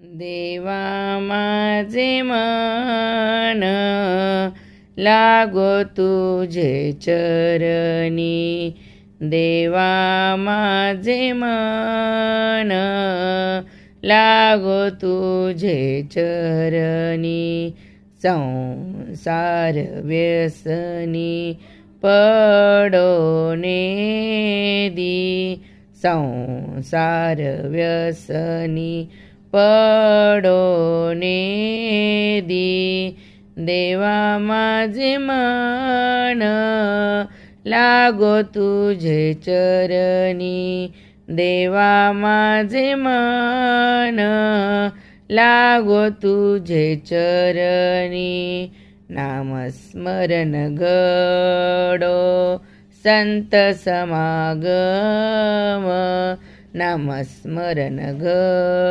देवा माझे मन लागो तुझे चरणी, देवा माझे मन लागो तुझे चरणी, संसार व्यसनी पडोने दी, संसार व्यसनी पडोने दी, देवा माझे मन लागो तुझे चरणी, देवा माझे मन लागो तुझे चरणी, नामस्मरण घडो संत समागम, नामस्मरण घडो